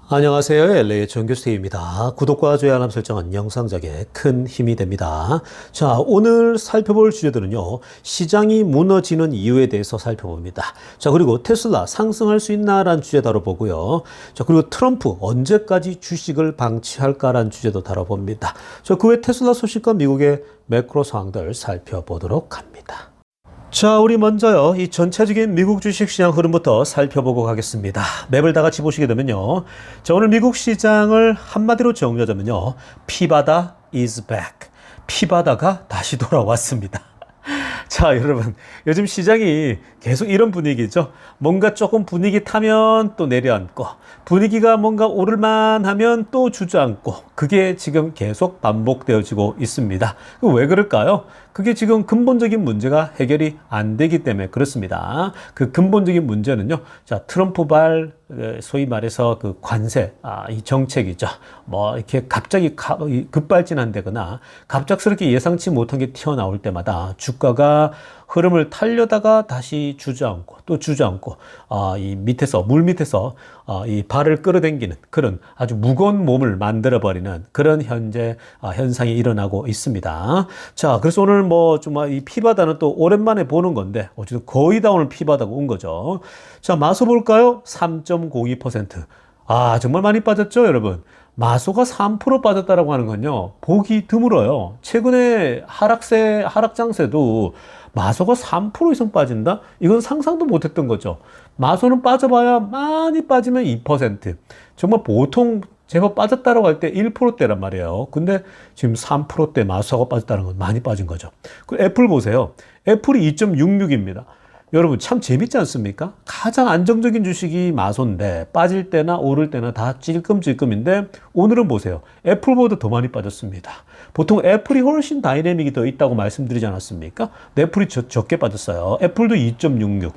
안녕하세요. LA의 정규수입니다. 구독과 좋아요 알람 설정은 영상작에 큰 힘이 됩니다. 자, 오늘 살펴볼 주제들은요. 시장이 무너지는 이유에 대해서 살펴봅니다. 자, 그리고 테슬라 상승할 수 있나라는 주제 다뤄보고요. 자, 그리고 트럼프 언제까지 주식을 방치할까라는 주제도 다뤄봅니다. 자, 그 외 테슬라 소식과 미국의 매크로 상황들 살펴보도록 합니다. 자, 우리 먼저요, 이 전체적인 미국 주식시장 흐름부터 살펴보고 가겠습니다. 맵을 다 같이 보시게 되면요. 자, 오늘 미국 시장을 한마디로 정리하자면요. 피바다 is back. 피바다가 다시 돌아왔습니다. 자, 여러분, 요즘 시장이 계속 이런 분위기죠. 뭔가 조금 분위기 타면 또 내려앉고, 분위기가 뭔가 오를만 하면 또 주저앉고, 그게 지금 계속 반복되어지고 있습니다. 왜 그럴까요? 그게 지금 근본적인 문제가 해결이 안 되기 때문에 그렇습니다. 그 근본적인 문제는요, 자, 트럼프발, 소위 말해서 그 관세, 이 정책이죠. 뭐, 이렇게 갑자기 급발진한다거나, 갑작스럽게 예상치 못한 게 튀어나올 때마다 주가가 흐름을 타려다가 다시 주저앉고 또 주저앉고 이 밑에서 물 밑에서 이 발을 끌어당기는 그런 아주 무거운 몸을 만들어 버리는 그런 현상이 일어나고 있습니다. 자, 그래서 오늘 뭐 좀 이 피바다는 또 오랜만에 보는 건데 어쨌든 거의 다 오늘 피바다가 온 거죠. 자, 마소 볼까요? 3.02%. 정말 많이 빠졌죠, 여러분. 마소가 3% 빠졌다라고 하는 건요, 보기 드물어요. 최근에 하락장세도 마소가 3% 이상 빠진다? 이건 상상도 못했던 거죠. 마소는 빠져봐야 많이 빠지면 2%. 정말 보통 제법 빠졌다라고 할 때 1%대란 말이에요. 근데 지금 3%대 마소가 빠졌다는 건 많이 빠진 거죠. 그 애플 보세요. 애플이 2.66입니다. 여러분 참 재밌지 않습니까? 가장 안정적인 주식이 마소인데 빠질 때나 오를 때나 다 찔끔찔끔인데 오늘은 보세요. 애플보다 더 많이 빠졌습니다. 보통 애플이 훨씬 다이내믹이 더 있다고 말씀드리지 않았습니까? 애플이 적게 빠졌어요. 애플도 2.66.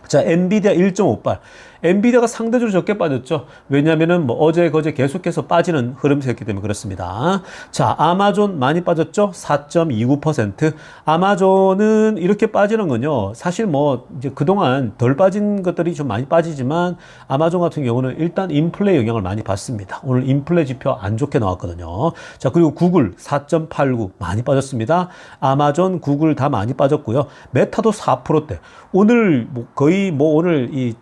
자, 엔비디아 1.58. 엔비디아가 상대적으로 적게 빠졌죠. 왜냐면은 뭐 어제 그제 계속해서 빠지는 흐름이었기 때문에 그렇습니다. 자, 아마존 많이 빠졌죠. 4.29%. 아마존은 이렇게 빠지는 건요. 사실 뭐 이제 그동안 덜 빠진 것들이 좀 많이 빠지지만 아마존 같은 경우는 일단 인플레 영향을 많이 받습니다. 오늘 인플레 지표 안 좋게 나왔거든요. 자, 그리고 구글 4.89 많이 빠졌습니다. 아마존, 구글 다 많이 빠졌고요. 메타도 4%대. 오늘 뭐 거의 뭐 오늘 이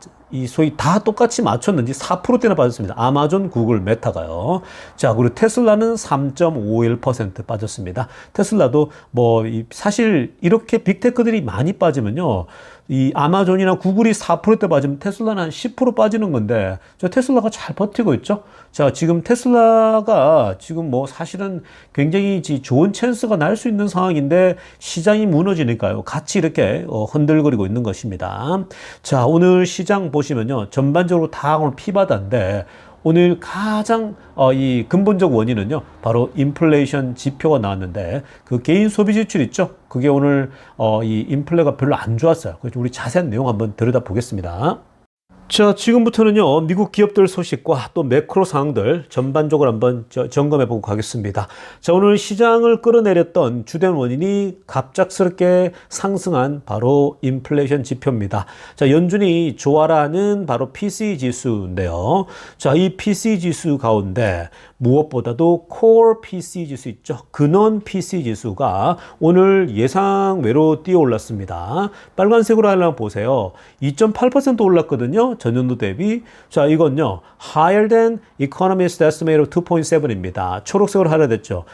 소위 다 똑같이 맞췄는지 4%대나 빠졌습니다. 아마존, 구글, 메타가요. 자, 그리고 테슬라는 3.51% 빠졌습니다. 테슬라도 뭐 사실 이렇게 빅테크들이 많이 빠지면요. 이 아마존이나 구글이 4%대 빠지면 테슬라는 한 10% 빠지는 건데, 저 테슬라가 잘 버티고 있죠? 자, 지금 테슬라가 지금 뭐 사실은 굉장히 좋은 찬스가 날 수 있는 상황인데 시장이 무너지니까요. 같이 이렇게 흔들거리고 있는 것입니다. 자, 오늘 시장 보시면요. 전반적으로 다 오늘 피바다인데, 오늘 가장 이 근본적 원인은요, 바로 인플레이션 지표가 나왔는데 그 개인 소비 지출 있죠? 그게 오늘 이 인플레가 별로 안 좋았어요. 그래서 우리 자세한 내용 한번 들여다 보겠습니다. 자, 지금부터는요, 미국 기업들 소식과 또 매크로 상황들 전반적으로 한번 점검해 보고 가겠습니다. 자, 오늘 시장을 끌어내렸던 주된 원인이 갑작스럽게 상승한 바로 인플레이션 지표입니다. 자, 연준이 좋아라는 바로 PCE 지수인데요. 자, 이 PCE 지수 가운데 무엇보다도 코어 PCE 지수 있죠. 근원 PCE 지수가 오늘 예상 외로 뛰어 올랐습니다. 빨간색으로 하려면 보세요. 2.8% 올랐거든요. 전년도 대비. 자, 이건요. higher than economist estimate of 2.7입니다. 초록색으로 하려 됐죠.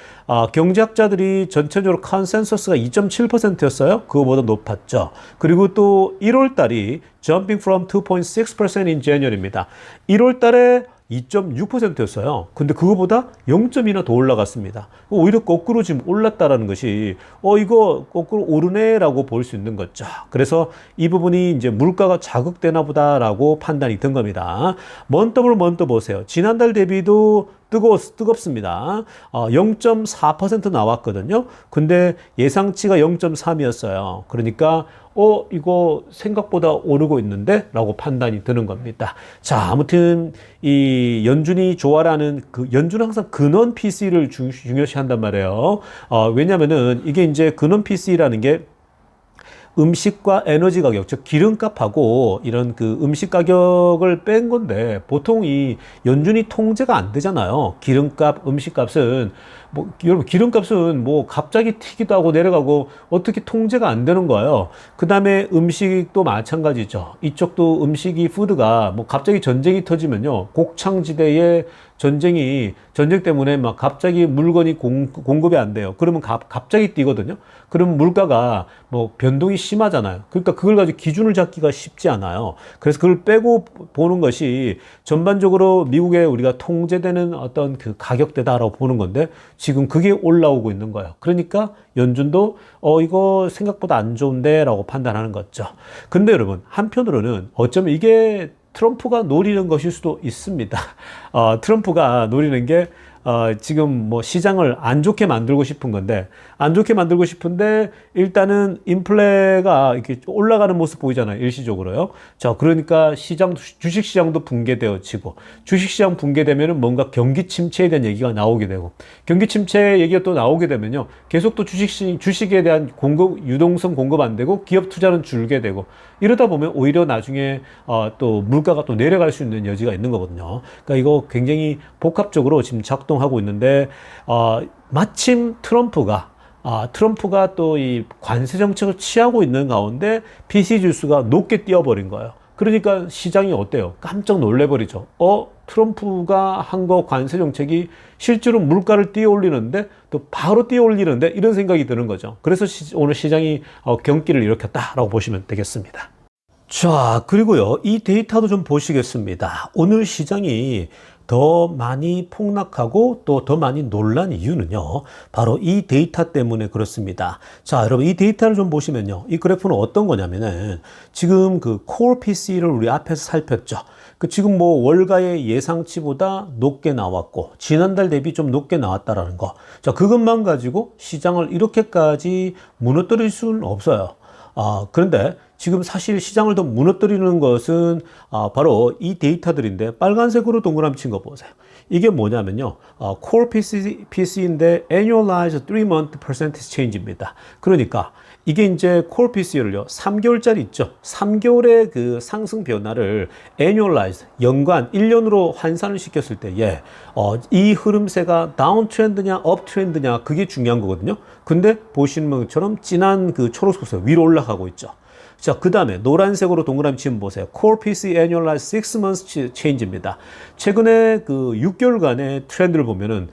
경제학자들이 전체적으로 컨센서스가 2.7%였어요. 그거보다 높았죠. 그리고 또 1월 달이 jumping from 2.6% in January입니다. 1월 달에 2.6%였어요. 근데 그거보다 0.2나 더 올라갔습니다. 오히려 거꾸로 지금 올랐다라는 것이 이거 거꾸로 오르네라고 볼 수 있는 거죠. 그래서 이 부분이 이제 물가가 자극되나 보다라고 판단이 든 겁니다. 먼더블 보세요. 지난달 대비도 뜨겁습니다. 0.4% 나왔거든요. 근데 예상치가 0.3이었어요. 그러니까 이거 생각보다 오르고 있는데? 라고 판단이 드는 겁니다. 자, 아무튼 이 연준이 좋아라는 연준은 항상 근원 PC를 중요시 한단 말이에요. 왜냐면은 이게 이제 근원 PC라는 게 음식과 에너지 가격, 즉 기름값하고 이런 그 음식 가격을 뺀 건데 보통 이 연준이 통제가 안 되잖아요. 기름값, 음식값은 뭐 여러분 기름값은 뭐 갑자기 튀기도 하고 내려가고 어떻게 통제가 안 되는 거예요. 그다음에 음식도 마찬가지죠. 이쪽도 음식이 푸드가 뭐 갑자기 전쟁이 터지면요. 곡창지대에 전쟁 때문에 막 갑자기 물건이 공급이 안 돼요. 그러면 갑자기 뛰거든요. 그러면 물가가 뭐 변동이 심하잖아요. 그러니까 그걸 가지고 기준을 잡기가 쉽지 않아요. 그래서 그걸 빼고 보는 것이 전반적으로 미국에 우리가 통제되는 어떤 그 가격대다라고 보는 건데 지금 그게 올라오고 있는 거예요. 그러니까 연준도 이거 생각보다 안 좋은데 라고 판단하는 거죠. 근데 여러분 한편으로는 어쩌면 이게 트럼프가 노리는 것일 수도 있습니다. 트럼프가 노리는 게 지금 뭐 시장을 안 좋게 만들고 싶은 건데, 안 좋게 만들고 싶은데, 일단은 인플레가 이렇게 올라가는 모습 보이잖아요. 일시적으로요. 자, 그러니까 주식시장도 붕괴되어지고, 주식시장 붕괴되면은 뭔가 경기 침체에 대한 얘기가 나오게 되고, 경기 침체 얘기가 또 나오게 되면요. 계속 또 주식에 대한 유동성 공급 안 되고, 기업 투자는 줄게 되고, 이러다 보면 오히려 나중에 또 물가가 또 내려갈 수 있는 여지가 있는 거거든요. 그러니까 이거 굉장히 복합적으로 지금 작동하고 있는데 마침 트럼프가 또 이 관세 정책을 취하고 있는 가운데 PC 지수가 높게 뛰어버린 거예요. 그러니까 시장이 어때요? 깜짝 놀래버리죠. 트럼프가 한 거 관세 정책이 실제로 물가를 띄어올리는데 또 바로 띄어올리는데 이런 생각이 드는 거죠. 그래서 오늘 시장이 경기를 일으켰다라고 보시면 되겠습니다. 자, 그리고요, 이 데이터도 좀 보시겠습니다. 오늘 시장이 더 많이 폭락하고 또 더 많이 놀란 이유는요, 바로 이 데이터 때문에 그렇습니다. 자, 여러분, 이 데이터를 좀 보시면요, 이 그래프는 어떤 거냐면은 지금 그 Core PC를 우리 앞에서 살폈죠. 지금 뭐 월가의 예상치보다 높게 나왔고 지난달 대비 좀 높게 나왔다라는 거. 자, 그것만 가지고 시장을 이렇게까지 무너뜨릴 수는 없어요. 그런데 지금 사실 시장을 더 무너뜨리는 것은 바로 이 데이터들인데 빨간색으로 동그라미 친 거 보세요. 이게 뭐냐면요. Core PC인데 Annualized 3-month Percentage Change입니다. 그러니까 이게 이제 Core PC를요. 3개월짜리 있죠. 3개월의 그 상승 변화를 Annualized, 연간 1년으로 환산을 시켰을 때에 이 흐름세가 다운 트렌드냐 업 트렌드냐 그게 중요한 거거든요. 근데 보시는 것처럼 진한 그 초록색 위로 올라가고 있죠. 자, 그 다음에 노란색으로 동그라미 치면 보세요. Core PC Annualized 6 months change입니다. 최근에 그 6개월간의 트렌드를 보면은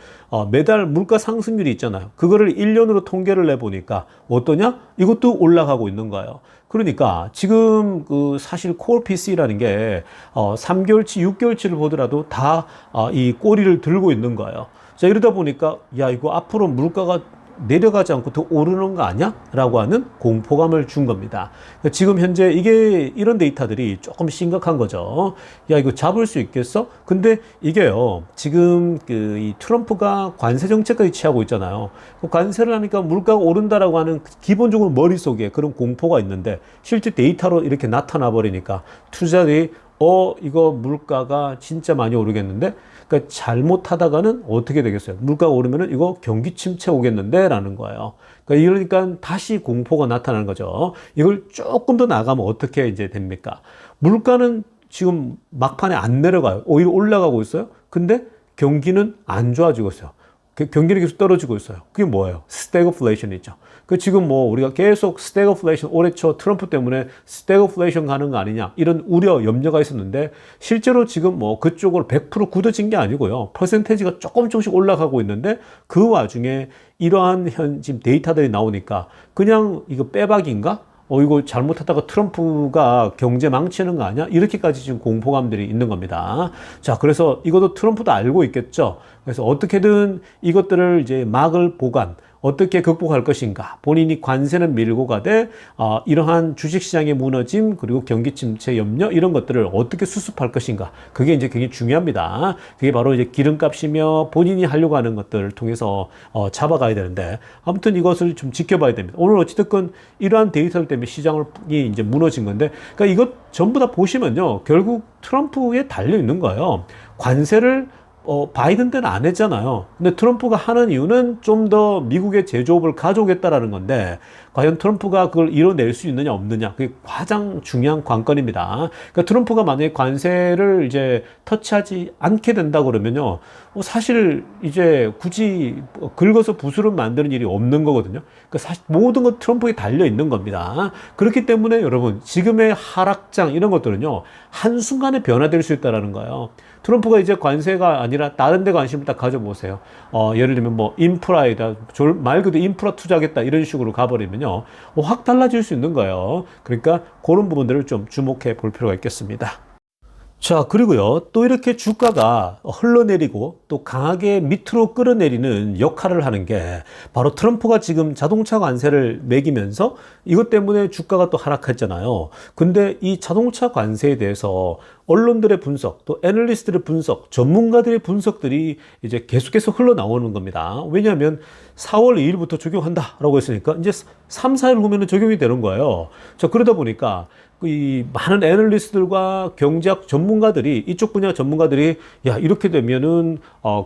매달 물가 상승률이 있잖아요. 그거를 1년으로 통계를 내보니까 어떠냐? 이것도 올라가고 있는 거예요. 그러니까 지금 그 사실 Core PC라는 게 3개월치, 6개월치를 보더라도 다 이 꼬리를 들고 있는 거예요. 자, 이러다 보니까 야, 이거 앞으로 물가가 내려가지 않고 더 오르는 거 아니야? 라고 하는 공포감을 준 겁니다. 지금 현재 이런 데이터들이 조금 심각한 거죠. 야, 이거 잡을 수 있겠어? 근데 이게요, 지금 이 트럼프가 관세 정책까지 취하고 있잖아요. 관세를 하니까 물가가 오른다라고 하는 기본적으로 머릿속에 그런 공포가 있는데 실제 데이터로 이렇게 나타나 버리니까 투자들이 이거 물가가 진짜 많이 오르겠는데? 그러니까 잘못하다가는 어떻게 되겠어요? 물가가 오르면은 이거 경기 침체 오겠는데? 라는 거예요. 그러니까 다시 공포가 나타나는 거죠. 이걸 조금 더 나가면 어떻게 이제 됩니까? 물가는 지금 막판에 안 내려가요. 오히려 올라가고 있어요. 근데 경기는 안 좋아지고 있어요. 경기는 계속 떨어지고 있어요. 그게 뭐예요? 스태그플레이션이죠. 지금 뭐 우리가 계속 스태그플레이션 올해 초 트럼프 때문에 스태그플레이션 가는 거 아니냐 이런 우려 염려가 있었는데 실제로 지금 뭐 그쪽으로 100% 굳어진 게 아니고요. 퍼센테이지가 조금씩 올라가고 있는데 그 와중에 이러한 지금 데이터들이 나오니까 그냥 이거 빼박인가? 이거 잘못하다가 트럼프가 경제 망치는 거 아니야? 이렇게까지 지금 공포감들이 있는 겁니다. 자, 그래서 이것도 트럼프도 알고 있겠죠. 그래서 어떻게든 이것들을 이제 막을 보관, 어떻게 극복할 것인가. 본인이 관세는 밀고 가되 이러한 주식시장의 무너짐 그리고 경기 침체 염려 이런 것들을 어떻게 수습할 것인가. 그게 이제 굉장히 중요합니다. 그게 바로 이제 기름값이며 본인이 하려고 하는 것들을 통해서 잡아가야 되는데 아무튼 이것을 좀 지켜봐야 됩니다. 오늘 어찌됐건 이러한 데이터들 때문에 시장이 이제 무너진 건데 그러니까 이것 전부 다 보시면요. 결국 트럼프에 달려 있는 거예요. 관세를 바이든 때는 안 했잖아요. 근데 트럼프가 하는 이유는 좀 더 미국의 제조업을 가져오겠다라는 건데, 과연 트럼프가 그걸 이뤄낼 수 있느냐 없느냐, 그게 가장 중요한 관건입니다. 그러니까 트럼프가 만약에 관세를 이제 터치하지 않게 된다 그러면요, 사실 이제 굳이 긁어서 붓으로 만드는 일이 없는 거거든요. 그러니까 사실 모든 것 트럼프에 달려 있는 겁니다. 그렇기 때문에 여러분, 지금의 하락장 이런 것들은요, 한순간에 변화될 수 있다라는 거예요. 트럼프가 이제 관세가 아니라 다른 데 관심을 딱 가져보세요. 예를 들면 뭐 인프라에다 말 그대로 인프라 투자하겠다 이런 식으로 가버리면요, 확 달라질 수 있는 거예요. 그러니까 그런 부분들을 좀 주목해 볼 필요가 있겠습니다. 자, 그리고요, 또 이렇게 주가가 흘러내리고 또 강하게 밑으로 끌어내리는 역할을 하는 게 바로 트럼프가 지금 자동차 관세를 매기면서 이것 때문에 주가가 또 하락했잖아요. 근데 이 자동차 관세에 대해서 언론들의 분석, 또 애널리스트들의 분석, 전문가들의 분석들이 이제 계속해서 흘러나오는 겁니다. 왜냐하면 4월 2일부터 적용한다라고 했으니까 이제 3, 4일 후면은 적용이 되는 거예요. 자, 그러다 보니까 이 많은 애널리스트들과 경제학 전문가들이, 이쪽 분야 전문가들이, 야, 이렇게 되면은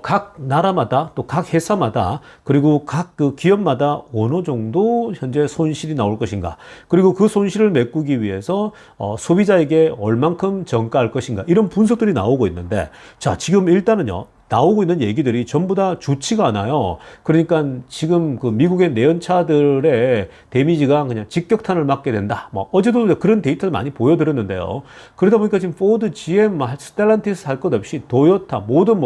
각 나라마다 또 각 회사마다 그리고 각 그 기업마다 어느 정도 현재 손실이 나올 것인가, 그리고 그 손실을 메꾸기 위해서 소비자에게 얼만큼 정가할 것인가, 이런 분석들이 나오고 있는데, 자, 지금 일단은요, 나오고 있는 얘기들이 전부 다 좋지가 않아요. 그러니까 지금 그 미국의 내연차들의 데미지가 그냥 직격탄을 맞게 된다. 뭐 어제도 그런 데이터를 많이 보여드렸는데요. 그러다 보니까 지금 포드, GM, 스텔란티스 할 것 없이 도요타 모든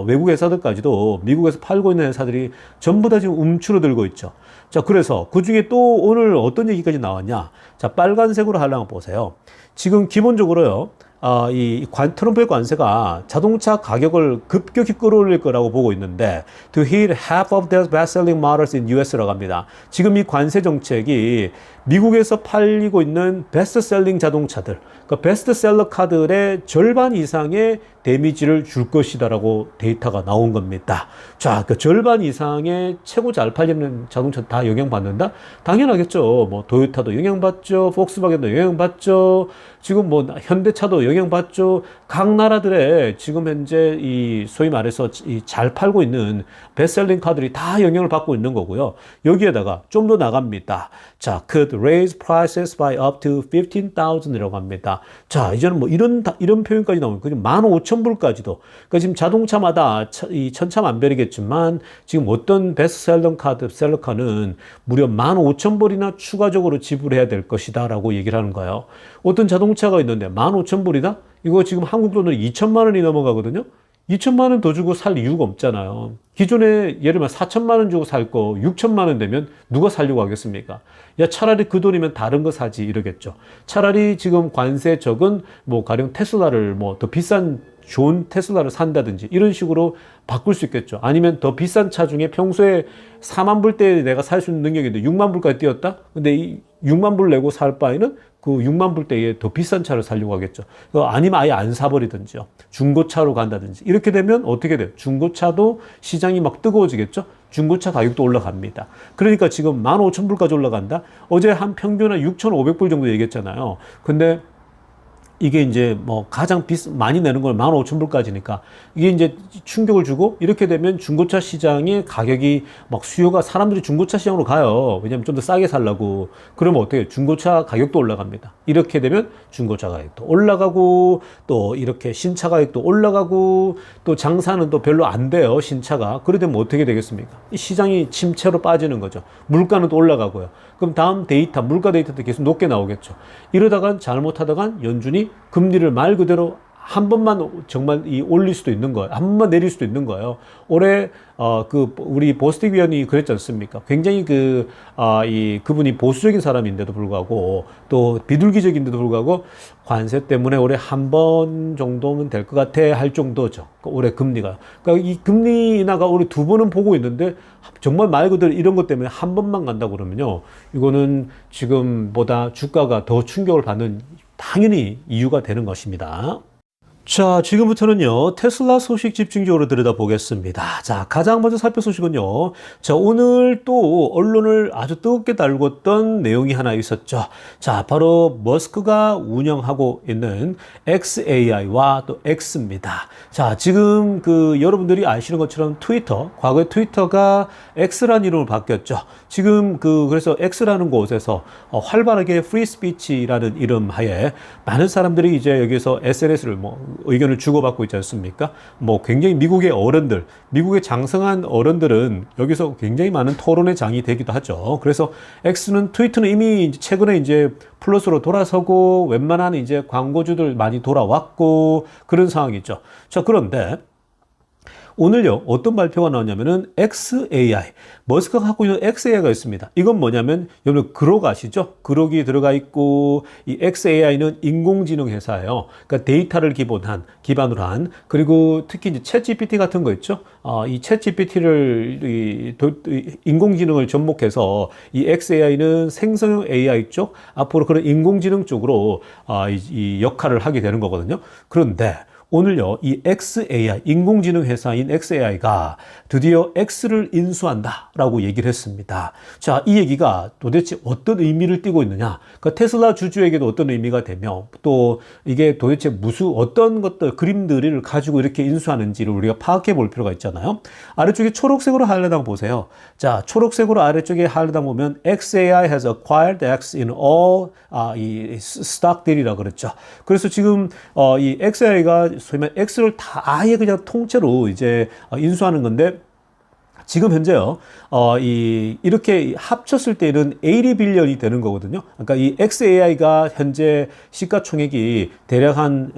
외국 회사들까지도 미국에서 팔고 있는 회사들이 전부 다 지금 움츠러들고 있죠. 자, 그래서 그 중에 또 오늘 어떤 얘기까지 나왔냐? 자, 빨간색으로 하려면 보세요. 지금 기본적으로요, 트럼프의 관세가 자동차 가격을 급격히 끌어올릴 거라고 보고 있는데, to hit half of the best-selling models in US라고 합니다. 지금 이 관세 정책이 미국에서 팔리고 있는 베스트셀링 자동차들, 그 베스트셀러 카들의 절반 이상의 데미지를 줄 것이다라고 데이터가 나온 겁니다. 자, 그 절반 이상의 최고 잘 팔리는 자동차 다 영향받는다? 당연하겠죠. 뭐 도요타도 영향받죠. 폭스바겐도 영향받죠. 지금 뭐 현대차도 영향받죠. 각 나라들의 지금 현재 이 소위 말해서 이 잘 팔고 있는 베스트셀링 카들이 다 영향을 받고 있는 거고요. 여기에다가 좀 더 나갑니다. 자, could raise prices by up to 15,000이라고 합니다. 자, 이제는 뭐 이런 표현까지 나오면 그냥 15,000불까지도. 그러니까 지금 자동차마다 이 천차만별이겠지만 지금 어떤 베스트셀러 카드, 셀러카는 무려 15,000불이나 추가적으로 지불해야 될 것이다라고 얘기를 하는 거예요. 어떤 자동차가 있는데 15,000불이다? 이거 지금 한국 돈으로 2천만 원이 넘어가거든요. 2천만 원 더 주고 살 이유가 없잖아요. 기존에 예를 들면 4천만 원 주고 살 거 6천만 원 되면 누가 살려고 하겠습니까? 야, 차라리 그 돈이면 다른 거 사지 이러겠죠. 차라리 지금 관세 적은 뭐 가령 테슬라를 뭐 더 비싼 좋은 테슬라를 산다든지 이런 식으로 바꿀 수 있겠죠. 아니면 더 비싼 차 중에 평소에 4만 불대 내가 살 수 있는 능력인데 6만 불까지 뛰었다? 근데 이 6만 불 내고 살 바에는 그 6만 불대에 더 비싼 차를 사려고 하겠죠. 아니면 아예 안 사버리든지요. 중고차로 간다든지. 이렇게 되면 어떻게 돼요? 중고차도 시장이 막 뜨거워지겠죠? 중고차 가격도 올라갑니다. 그러니까 지금 15,000불까지 올라간다? 어제 한 평균 한 6,500불 정도 얘기했잖아요. 근데 이게 이제 뭐 가장 많이 내는 걸 15,000불까지니까 이게 이제 충격을 주고, 이렇게 되면 중고차 시장의 가격이 막 수요가, 사람들이 중고차 시장으로 가요. 왜냐면 좀 더 싸게 살라고. 그러면 어떻게 해요? 중고차 가격도 올라갑니다. 이렇게 되면 중고차 가격도 올라가고, 또 이렇게 신차 가격도 올라가고, 또 장사는 또 별로 안 돼요, 신차가. 그러게 되면 어떻게 되겠습니까? 이 시장이 침체로 빠지는 거죠. 물가는 또 올라가고요. 그럼 다음 데이터, 물가 데이터도 계속 높게 나오겠죠. 이러다간 잘못하다간 연준이 금리를 말 그대로 한 번만 정말 올릴 수도 있는 거예요. 한 번만 내릴 수도 있는 거예요. 올해 우리 보스틱 위원이 그랬지 않습니까? 굉장히 그분이 보수적인 사람인데도 불구하고, 또 비둘기적인데도 불구하고 관세 때문에 올해 한 번 정도면 될 것 같아 할 정도죠. 올해 금리가. 그러니까 이 금리 인하가 올해 2번은 보고 있는데, 정말 말 그대로 이런 것 때문에 한 번만 간다 그러면요, 이거는 지금보다 주가가 더 충격을 받는 당연히 이유가 되는 것입니다. 자, 지금부터는요, 테슬라 소식 집중적으로 들여다보겠습니다. 자, 가장 먼저 살펴 소식은요, 자, 오늘 또 언론을 아주 뜨겁게 달궜던 내용이 하나 있었죠. 자, 바로 머스크가 운영하고 있는 XAI와 또 X입니다. 자, 지금 여러분들이 아시는 것처럼 트위터, 과거에 트위터가 X라는 이름으로 바뀌었죠. 지금 그래서 X라는 곳에서 활발하게 프리 스피치라는 이름 하에 많은 사람들이 이제 여기서 SNS를 의견을 주고받고 있지 않습니까? 굉장히 미국의 어른들, 미국의 장성한 어른들은 여기서 굉장히 많은 토론의 장이 되기도 하죠. 그래서 트위터는 이미 최근에 이제 플러스로 돌아서고 웬만한 이제 광고주들 많이 돌아왔고 그런 상황이죠. 자, 그런데 오늘요, 어떤 발표가 나왔냐면은 XAI, 머스크가 갖고 있는 XAI가 있습니다. 이건 뭐냐면, 여러분, 그록 아시죠? 그록이 들어가 있고, 이 XAI는 인공지능 회사예요. 그러니까 데이터를 기반으로 한, 그리고 특히 이제 챗 GPT 같은 거 있죠? 이 챗 GPT를, 인공지능을 접목해서, 이 XAI는 생성형 AI 쪽, 앞으로 그런 인공지능 쪽으로, 이 역할을 하게 되는 거거든요. 그런데, 오늘요, 이 XAI, 인공지능 회사인 XAI가 드디어 X를 인수한다라고 얘기를 했습니다. 자, 이 얘기가 도대체 어떤 의미를 띠고 있느냐? 그러니까 테슬라 주주에게도 어떤 의미가 되며, 또 이게 도대체 어떤 것들, 그림들을 가지고 이렇게 인수하는지를 우리가 파악해 볼 필요가 있잖아요. 아래쪽에 초록색으로 하이라이트한 거 보세요. 자, 초록색으로 아래쪽에 하이라이트한 거 보면 XAI has acquired X in all 이 stock deal이라고 그랬죠. 그래서 지금 이 XAI가 소위 말해 X를 다 아예 그냥 통째로 이제 인수하는 건데, 지금 현재요, 이렇게 합쳤을 때는 80빌리언이 되는 거거든요. 그러니까 이 XAI가 현재 시가총액이 대략 한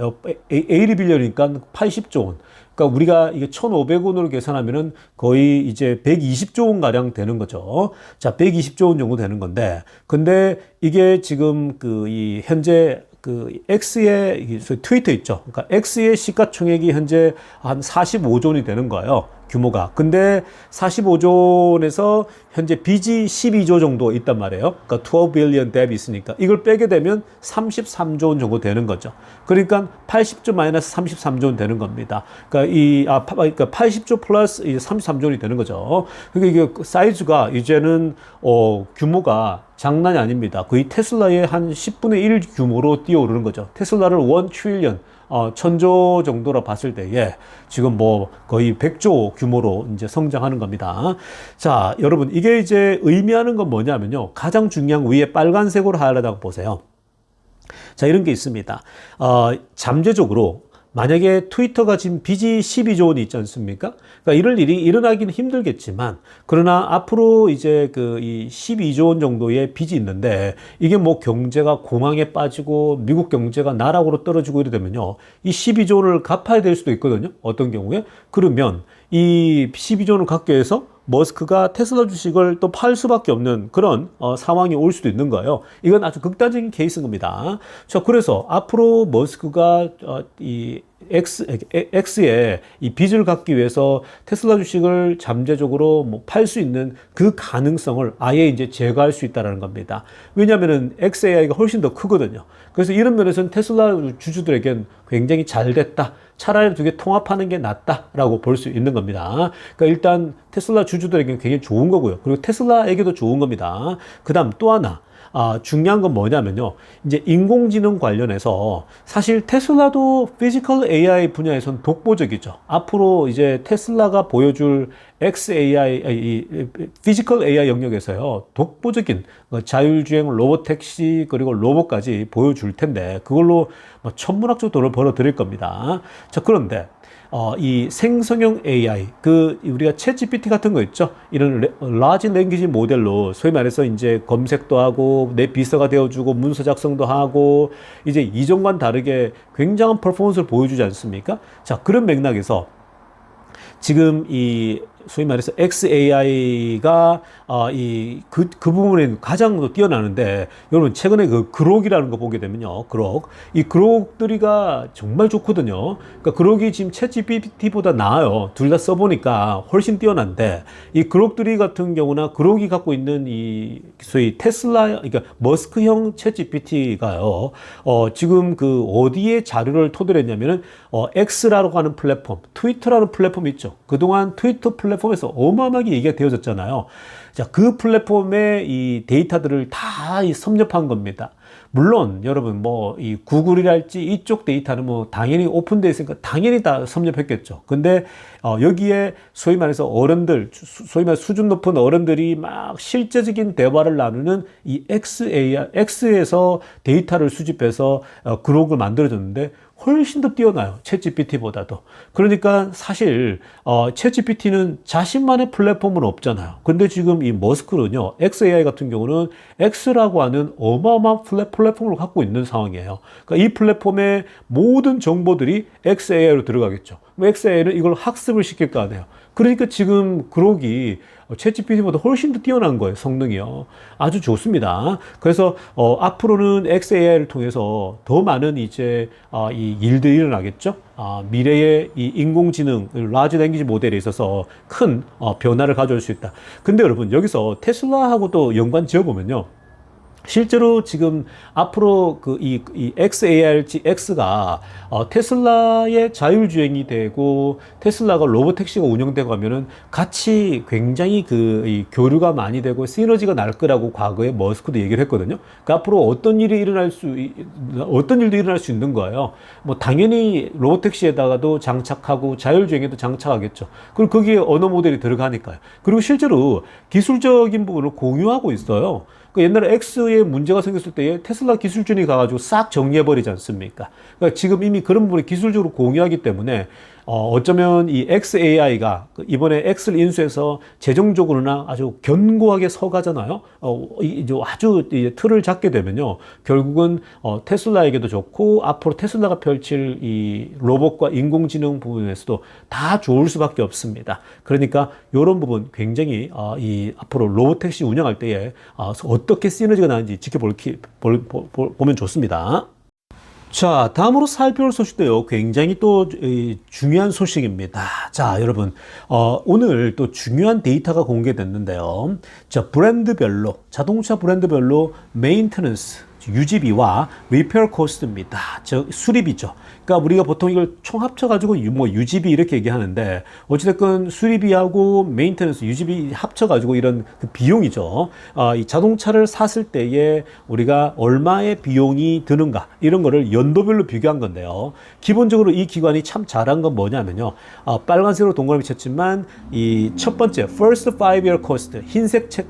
80빌리언이니까 80조 원. 그러니까 우리가 이게 1,500원으로 계산하면은 거의 이제 120조 원 가량 되는 거죠. 자, 120조 원 정도 되는 건데, 근데 이게 지금 이 현재 X의 트위터 있죠. 그러니까 X의 시가총액이 현재 한 45조 원이 되는 거예요. 규모가. 근데 45조 원에서 현재 빚이 12조 정도 있단 말이에요. 그러니까 12 빌리언 뎁이 있으니까 이걸 빼게 되면 33조 원 정도 되는 거죠. 그러니까 80조 마이너스 33조 원 되는 겁니다. 그러니까 그러니까 80조 플러스 33조 원이 되는 거죠. 그러니까 이게 사이즈가 이제는 규모가 장난이 아닙니다. 거의 테슬라의 한 10분의 1 규모로 뛰어오르는 거죠. 테슬라를 1 트릴리언 1000조 정도로 봤을 때에 지금 거의 100조 규모로 이제 성장하는 겁니다. 자, 여러분, 이게 이제 의미하는 건 뭐냐면요. 가장 중요한 위에 빨간색으로 하이라이트하고 보세요. 자, 이런 게 있습니다. 잠재적으로 만약에 트위터가 지금 빚이 12조 원이 있지 않습니까? 그러니까 이럴 일이 일어나기는 힘들겠지만, 그러나 앞으로 이제 이 12조 원 정도의 빚이 있는데, 이게 경제가 공황에 빠지고 미국 경제가 나락으로 떨어지고 이러되면요, 이 12조 원을 갚아야 될 수도 있거든요. 어떤 경우에? 그러면 이 12조 원을 갚기 위해서 머스크가 테슬라 주식을 또 팔 수밖에 없는 그런 상황이 올 수도 있는 거예요. 이건 아주 극단적인 케이스인 겁니다. 자, 그래서 앞으로 머스크가 이 X의 이 빚을 갚기 위해서 테슬라 주식을 잠재적으로 팔 수 있는 그 가능성을 아예 이제 제거할 수 있다는 겁니다. 왜냐하면은 XAI가 훨씬 더 크거든요. 그래서 이런 면에서는 테슬라 주주들에겐 굉장히 잘 됐다. 차라리 두 개 통합하는 게 낫다라고 볼 수 있는 겁니다. 그러니까 일단 테슬라 주주들에게는 굉장히 좋은 거고요. 그리고 테슬라에게도 좋은 겁니다. 그 다음 또 하나. 중요한 건 뭐냐면요. 이제 인공지능 관련해서 사실 테슬라도 피지컬 AI 분야에선 독보적이죠. 앞으로 이제 테슬라가 보여줄 XAI, 이 피지컬 AI 영역에서요. 독보적인 자율주행 로봇택시 그리고 로봇까지 보여줄 텐데 그걸로 천문학적 돈을 벌어 드릴 겁니다. 자, 그런데 이 생성형 AI, 우리가 챗 GPT 같은 거 있죠? 이런 라지 랭귀지 모델로 소위 말해서 이제 검색도 하고 내 비서가 되어주고 문서 작성도 하고 이제 이전과는 다르게 굉장한 퍼포먼스를 보여주지 않습니까? 자, 그런 맥락에서 지금 이 소위 말해서 XAI가 그 부분에 가장 뛰어나는데, 여러분 최근에 그 그록이라는 거 보게 되면요, 그록, 이 그록들이가 정말 좋거든요. 그러니까 그록이 지금 챗GPT보다 나아요. 둘 다 써보니까 훨씬 뛰어난데, 이 그록들이 같은 경우나 그록이 갖고 있는 이 소위 테슬라, 그러니까 머스크형 챗GPT가요, 지금 그 어디에 자료를 토대로 했냐면은 X라고 하는 플랫폼, 트위터라는 플랫폼이 있죠. 그동안 트위터 플랫폼에서 어마어마하게 얘기가 되어졌잖아요. 자, 그 플랫폼에 이 데이터들을 다 섭렵한 겁니다. 물론 여러분 뭐 이 구글이랄지 이쪽 데이터는 뭐 당연히 오픈되어 있으니까 당연히 다 섭렵했겠죠. 근데 여기에 소위 말해서 어른들, 소위 말해서 수준 높은 어른들이 막 실제적인 대화를 나누는 이 X에서 데이터를 수집해서 그룹을 만들어줬는데 훨씬 더 뛰어나요. 챗GPT보다도. 그러니까 사실 챗GPT는 자신만의 플랫폼은 없잖아요. 근데 지금 이 머스크는요, XAI 같은 경우는 X라고 하는 어마어마한 플랫폼을 갖고 있는 상황이에요. 그러니까 이 플랫폼의 모든 정보들이 XAI로 들어가겠죠. XAI는 이걸 학습을 시킬 거 아니에요. 그러니까 지금 그록이 챗GPT보다 훨씬 더 뛰어난 거예요. 성능이요. 아주 좋습니다. 그래서 앞으로는 XAI를 통해서 더 많은 이제 이 일들이 일어나겠죠. 미래의 이 인공지능, 라지 랭귀지 모델에 있어서 큰 변화를 가져올 수 있다. 근데 여러분 여기서 테슬라하고 또 연관 지어보면요, 실제로 지금 앞으로 이 XARG X가 테슬라의 자율주행이 되고 테슬라가 로보택시가 운영되고 하면은 같이 굉장히 이 교류가 많이 되고 시너지가 날 거라고 과거에 머스크도 얘기를 했거든요. 그러니까 앞으로 어떤 일도 일어날 수 있는 거예요. 뭐 당연히 로보택시에다가도 장착하고 자율주행에도 장착하겠죠. 그리고 거기에 언어 모델이 들어가니까요. 그리고 실제로 기술적인 부분을 공유하고 있어요. 그 옛날에 X에 문제가 생겼을 때에 테슬라 기술진이 가가지고 싹 정리해버리지 않습니까? 그러니까 지금 이미 그런 부분을 기술적으로 공유하기 때문에 어쩌면 이 XAI가 이번에 X를 인수해서 재정적으로나 아주 견고하게 서가잖아요. 이제 아주 틀을 잡게 되면요, 결국은 테슬라에게도 좋고 앞으로 테슬라가 펼칠 이 로봇과 인공지능 부분에서도 다 좋을 수밖에 없습니다. 그러니까 이런 부분 굉장히 이 앞으로 로봇택시 운영할 때에 어떻게 시너지가 나는지 보면 좋습니다. 자, 다음으로 살펴볼 소식도요, 굉장히 또 중요한 소식입니다. 자, 여러분, 오늘 또 중요한 데이터가 공개됐는데요. 자, 브랜드별로, 자동차 브랜드별로 메인테넌스, 유지비와 리페어 코스트입니다. 즉 수리비죠. 그러니까 우리가 보통 이걸 총 합쳐가지고 뭐 유지비 이렇게 얘기하는데, 어찌됐건 수리비하고 메인테넌스, 유지비 합쳐가지고 이런 그 비용이죠. 이 자동차를 샀을 때에 우리가 얼마의 비용이 드는가, 이런 거를 연도별로 비교한 건데요. 기본적으로 이 기관이 참 잘한 건 뭐냐면요, 빨간색으로 동그라미 쳤지만 이 첫 번째 first 5-year cost,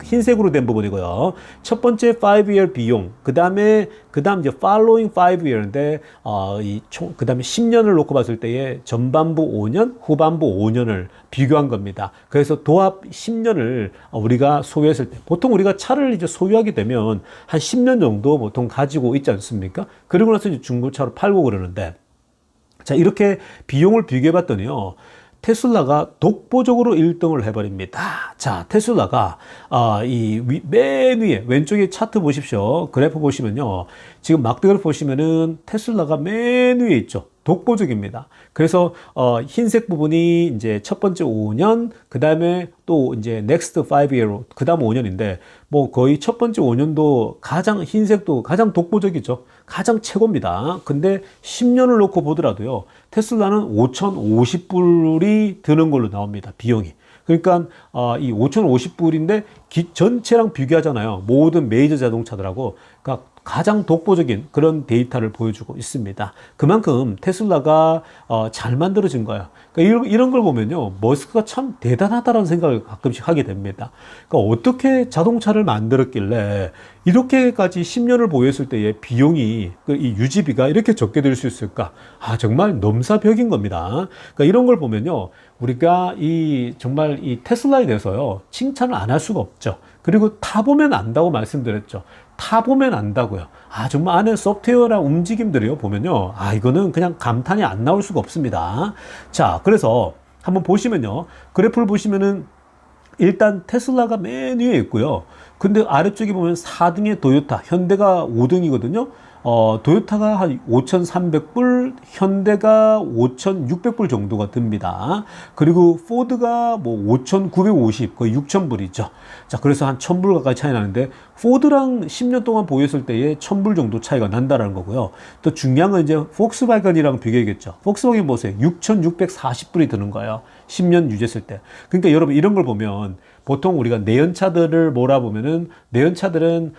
흰색으로 된 부분이고요. 첫 번째 5-year 비용, 그 다음 이제 following 5year인데 그 다음에 10년을 놓고 봤을 때에 전반부 5년, 후반부 5년을 비교한 겁니다. 그래서 도합 10년을 우리가 소유했을 때, 보통 우리가 차를 이제 소유하게 되면 한 10년 정도 보통 가지고 있지 않습니까? 그리고 나서 이제 중고차로 팔고 그러는데, 자, 이렇게 비용을 비교해 봤더니요, 테슬라가 독보적으로 1등을 해버립니다. 자, 테슬라가 맨 위에 왼쪽에 차트 보십시오. 그래프 보시면요, 지금 막대그래프 보시면은 테슬라가 맨 위에 있죠. 독보적입니다. 그래서 흰색 부분이 이제 첫 번째 5년, 그 다음에 또 이제 next 5year로 그 다음 5년인데, 뭐 거의 첫 번째 5년도 흰색도 가장 독보적이죠. 가장 최고입니다. 근데 10년을 놓고 보더라도요, 테슬라는 5,050불이 드는 걸로 나옵니다. 비용이. 그러니까 이 5,050불인데 전체랑 비교하잖아요. 모든 메이저 자동차들하고. 그러니까 가장 독보적인 그런 데이터를 보여주고 있습니다. 그만큼 테슬라가 잘 만들어진 거예요. 그러니까 이런 걸 보면요, 머스크가 참 대단하다는 생각을 가끔씩 하게 됩니다. 그러니까 어떻게 자동차를 만들었길래 이렇게까지 10년을 보유했을 때의 비용이, 이 유지비가 이렇게 적게 들 수 있을까? 정말 넘사벽인 겁니다. 그러니까 이런 걸 보면요, 우리가 정말 이 테슬라에 대해서요, 칭찬을 안 할 수가 없죠. 그리고 타보면 안다고 말씀드렸죠. 타보면 안다고요. 정말 안에 소프트웨어랑 움직임들이요, 보면요, 이거는 그냥 감탄이 안 나올 수가 없습니다. 자, 그래서 한번 보시면요. 그래프를 보시면은 일단 테슬라가 맨 위에 있고요. 근데 아래쪽에 보면 4등에 도요타, 현대가 5등이거든요. 도요타가 한 5,300불, 현대가 5,600불 정도가 듭니다. 그리고 포드가 뭐 5,950, 거의 6,000불이죠. 자, 그래서 한 1,000불 가까이 차이 나는데, 포드랑 10년 동안 보유했을 때에 1,000불 정도 차이가 난다는 거고요. 또 중요한 건 이제 폭스바겐이랑 비교해야겠죠. 폭스바겐 보세요. 6,640불이 드는 거예요. 10년 유지했을 때. 그러니까 여러분 이런 걸 보면 보통 우리가 내연차들을 몰아보면은 내연차들은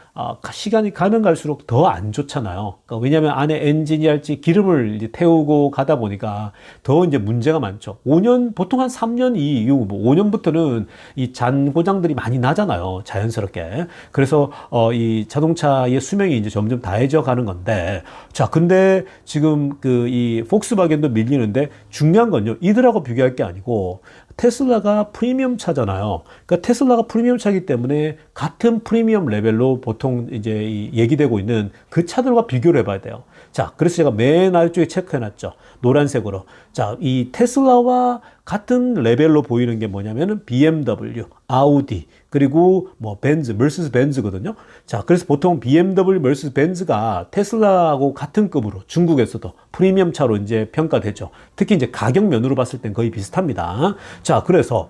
시간이 가면 갈수록 더 안 좋잖아요. 그러니까 왜냐하면 안에 엔진이 할지 기름을 이제 태우고 가다 보니까 더 이제 문제가 많죠. 5년 보통 한 3년 이후 뭐 5년부터는 이 잔 고장들이 많이 나잖아요. 자연스럽게. 그래서 이 자동차의 수명이 이제 점점 다해져 가는 건데, 자 근데 지금 그 이 폭스바겐도 밀리는데 중요한 건요. 이들하고 비교할 게 아니고 테슬라가 프리미엄 차잖아요. 그러니까 테슬라가 프리미엄 차이기 때문에 같은 프리미엄 레벨로 보통 이제 얘기되고 있는 그 차들과 비교를 해봐야 돼요. 자, 그래서 제가 맨 아래쪽에 체크해놨죠. 노란색으로. 자, 이 테슬라와 같은 레벨로 보이는 게 뭐냐면은 BMW, 아우디, 그리고 뭐 벤츠, 머세디스 벤츠거든요. 자, 그래서 보통 BMW, 머세디스 벤츠가 테슬라하고 같은 급으로 중국에서도 프리미엄 차로 이제 평가되죠. 특히 이제 가격 면으로 봤을 땐 거의 비슷합니다. 자, 그래서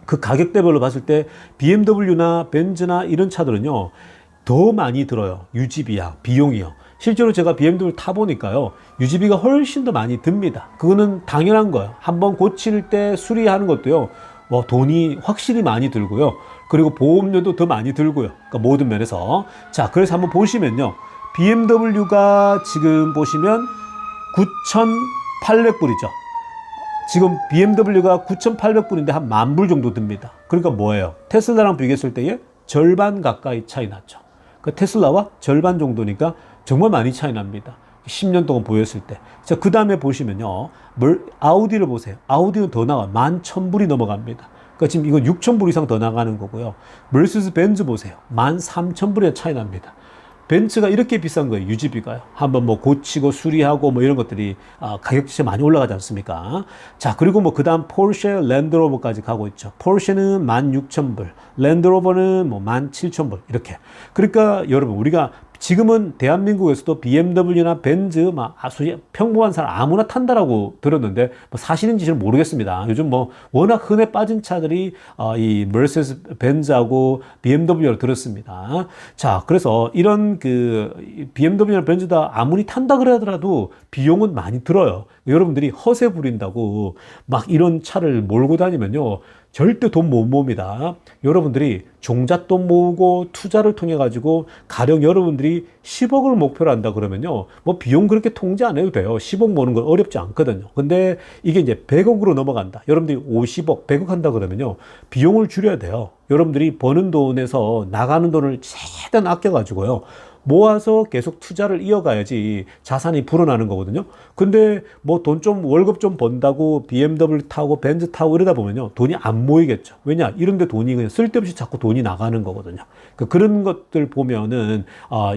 그 가격대별로 봤을 때 BMW나 벤츠나 이런 차들은요, 더 많이 들어요. 유지비야, 비용이요. 실제로 제가 BMW 타보니까요, 유지비가 훨씬 더 많이 듭니다. 그거는 당연한 거예요. 한번 고칠 때 수리하는 것도요, 뭐 돈이 확실히 많이 들고요. 그리고 보험료도 더 많이 들고요. 그러니까 모든 면에서. 자, 그래서 한번 보시면요. BMW가 지금 보시면 9,800불이죠. 지금 BMW가 9,800불인데 한 10,000불 정도 듭니다. 그러니까 뭐예요? 테슬라랑 비교했을 때에 절반 가까이 차이 났죠. 그 테슬라와 절반 정도니까 정말 많이 차이 납니다. 10년 동안 보였을 때. 자, 그 다음에 보시면요. 아우디를 보세요. 아우디는 더 나가. 11,000불이 넘어갑니다. 그러니까 지금 이건 6,000불 이상 더 나가는 거고요. 머세디스 벤츠 보세요. 13,000불의 차이 납니다. 벤츠가 이렇게 비싼 거예요. 유지비가요. 한번 뭐 고치고 수리하고 뭐 이런 것들이 가격 자체가 많이 올라가지 않습니까? 자, 그리고 뭐 그 다음 포르쉐, 랜드로버까지 가고 있죠. 포르쉐는 16,000불, 랜드로버는 뭐 17,000불 이렇게. 그러니까 여러분 우리가 지금은 대한민국에서도 BMW나 벤츠 막 아주 평범한 사람 아무나 탄다라고 들었는데 뭐 사실인지는 모르겠습니다. 요즘 뭐 워낙 흔해 빠진 차들이 이 머세디스 벤츠하고 BMW를 들었습니다. 자, 그래서 이런 그 BMW나 벤츠다 아무리 탄다 그러더라도 비용은 많이 들어요. 여러분들이 허세 부린다고 막 이런 차를 몰고 다니면요, 절대 돈 못 모읍니다. 여러분들이 종잣돈 모으고 투자를 통해 가지고 가령 여러분들이 10억을 목표로 한다 그러면요, 뭐 비용 그렇게 통제 안 해도 돼요. 10억 모으는 건 어렵지 않거든요. 근데 이게 이제 100억으로 넘어간다. 여러분들이 50억, 100억 한다 그러면요, 비용을 줄여야 돼요. 여러분들이 버는 돈에서 나가는 돈을 최대한 아껴 가지고요, 모아서 계속 투자를 이어가야지 자산이 불어나는 거거든요. 근데 뭐 돈 좀 월급 좀 번다고 BMW 타고 벤츠 타고 이러다 보면요, 돈이 안 모이겠죠. 왜냐? 이런데 돈이 그냥 쓸데없이 자꾸 돈이 나가는 거거든요. 그런 것들 보면은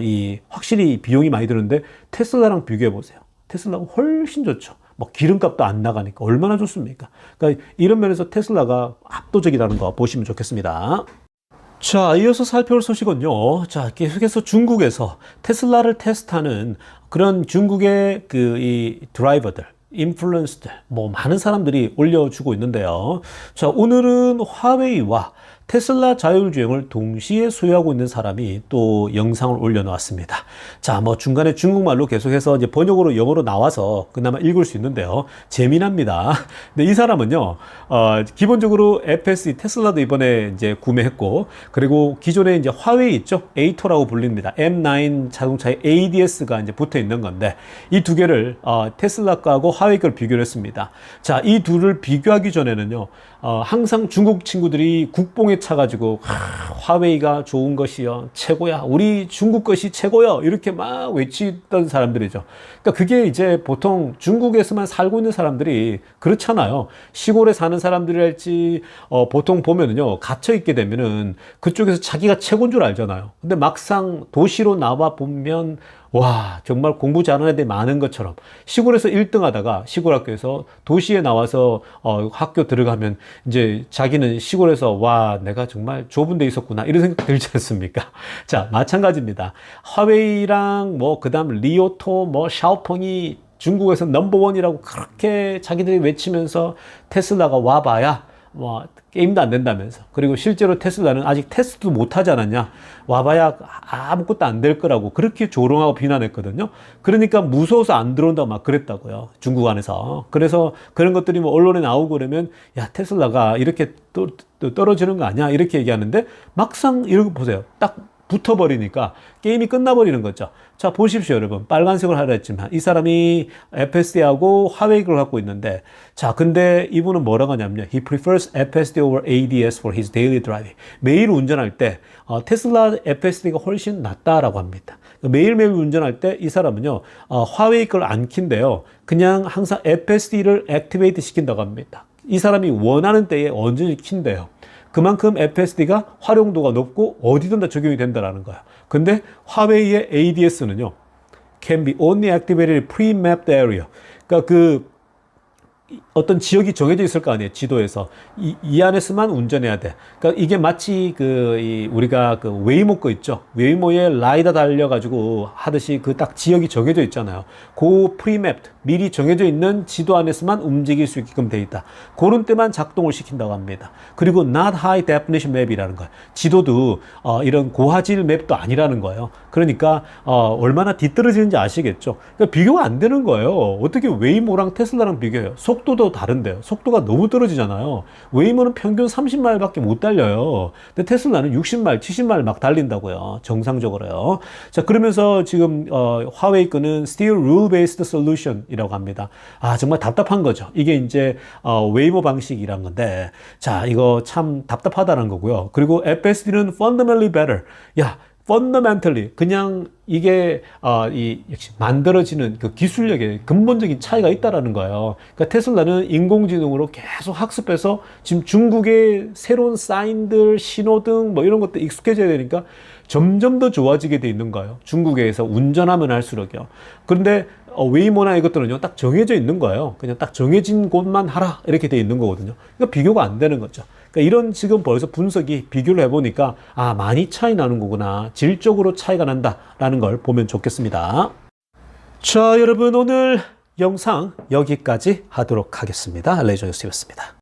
이 확실히 비용이 많이 드는데 테슬라랑 비교해 보세요. 테슬라가 훨씬 좋죠. 뭐 기름값도 안 나가니까 얼마나 좋습니까? 그러니까 이런 면에서 테슬라가 압도적이라는 거 보시면 좋겠습니다. 자, 이어서 살펴볼 소식은요. 자, 계속해서 중국에서 테슬라를 테스트하는 그런 중국의 이 드라이버들, 인플루언서들, 뭐 많은 사람들이 올려주고 있는데요. 자, 오늘은 화웨이와 테슬라 자율주행을 동시에 소유하고 있는 사람이 또 영상을 올려놓았습니다. 자, 뭐 중간에 중국말로 계속해서 이제 번역으로 영어로 나와서 그나마 읽을 수 있는데요. 재미납니다. 근데 이 사람은요, 기본적으로 FSD 테슬라도 이번에 이제 구매했고, 그리고 기존에 이제 화웨이 있죠? A2라고 불립니다. M9 자동차에 ADS가 이제 붙어 있는 건데, 이 두 개를 테슬라 거하고 화웨이 걸 비교를 했습니다. 자, 이 둘을 비교하기 전에는요, 항상 중국 친구들이 국뽕에 차가지고 화웨이가 좋은 것이요, 최고야, 우리 중국 것이 최고요, 이렇게 막 외치던 사람들이죠. 그러니까 그게 이제 보통 중국에서만 살고 있는 사람들이 그렇잖아요. 시골에 사는 사람들이랄지 보통 보면은요, 갇혀 있게 되면은 그쪽에서 자기가 최고인 줄 알잖아요. 근데 막상 도시로 나와 보면 와, 정말 공부 잘하는 애들이 많은 것처럼 시골에서 1등 하다가 시골 학교에서 도시에 나와서 학교 들어가면 이제 자기는 시골에서 와, 내가 정말 좁은 데 있었구나 이런 생각 들지 않습니까? 자, 마찬가지입니다. 화웨이랑 뭐 그다음 리오토 뭐 샤오펑이 중국에서 넘버원이라고 그렇게 자기들이 외치면서 테슬라가 와봐야 뭐 게임도 안 된다면서, 그리고 실제로 테슬라는 아직 테스트도 못 하지 않았냐, 와봐야 아무것도 안 될 거라고 그렇게 조롱하고 비난했거든요. 그러니까 무서워서 안 들어온다고 막 그랬다고요, 중국 안에서. 그래서 그런 것들이 뭐 언론에 나오고 그러면 야, 테슬라가 이렇게 또 떨어지는 거 아니야 이렇게 얘기하는데, 막상 이러고 보세요, 딱 붙어버리니까 게임이 끝나버리는 거죠. 자, 보십시오, 여러분. 빨간색을 하려 했지만 이 사람이 FSD하고 화웨이 걸 갖고 있는데, 자, 근데 이분은 뭐라고 하냐면요. He prefers FSD over ADS for his daily driving. 매일 운전할 때 테슬라 FSD가 훨씬 낫다라고 합니다. 매일매일 운전할 때 이 사람은요, 화웨이 걸 안 킨대요. 그냥 항상 FSD를 액티베이트 시킨다고 합니다. 이 사람이 원하는 때에 언제든지 킨대요. 그만큼 FSD가 활용도가 높고 어디든 다 적용이 된다는 거예요. 근데 화웨이의 ADS는요, can be only activated pre-mapped area. 그러니까 그 어떤 지역이 정해져 있을 거 아니에요, 지도에서. 이 안에서만 운전해야 돼. 그러니까 이게 마치 우리가 그 웨이모 거 있죠. 웨이모에 라이다 달려가지고 하듯이 그 딱 지역이 정해져 있잖아요. 그 프리맵, 미리 정해져 있는 지도 안에서만 움직일 수 있게끔 돼 있다. 그런 때만 작동을 시킨다고 합니다. 그리고 not high definition map이라는 거예요. 지도도 이런 고화질 맵도 아니라는 거예요. 그러니까 얼마나 뒤떨어지는지 아시겠죠. 그러니까 비교가 안 되는 거예요. 어떻게 웨이모랑 테슬라랑 비교해요? 속도도 다른데요. 속도가 너무 떨어지잖아요. 웨이모는 평균 30마일밖에 못 달려요. 근데 테슬라는 60마일, 70마일 막 달린다고요, 정상적으로요. 자, 그러면서 지금 화웨이 거는 still rule-based solution이라고 합니다. 아, 정말 답답한 거죠. 이게 이제 웨이모 방식이란 건데, 자, 이거 참 답답하다는 거고요. 그리고 FSD는 fundamentally better. 야, fundamentally, 그냥 이게 역시 만들어지는 그 기술력에 근본적인 차이가 있다라는 거예요. 그러니까 테슬라는 인공지능으로 계속 학습해서 지금 중국의 새로운 사인들, 신호등 뭐 이런 것들 익숙해져야 되니까 점점 더 좋아지게 돼 있는 거예요. 중국에서 운전하면 할수록요. 그런데 웨이모나 이것들은요, 딱 정해져 있는 거예요. 그냥 딱 정해진 곳만 하라 이렇게 돼 있는 거거든요. 그러니까 비교가 안 되는 거죠. 그러니까 이런 지금 벌써 분석이 비교를 해보니까 아, 많이 차이 나는 거구나, 질적으로 차이가 난다라는 걸 보면 좋겠습니다. 자, 여러분, 오늘 영상 여기까지 하도록 하겠습니다. 레이저 뉴스였습니다.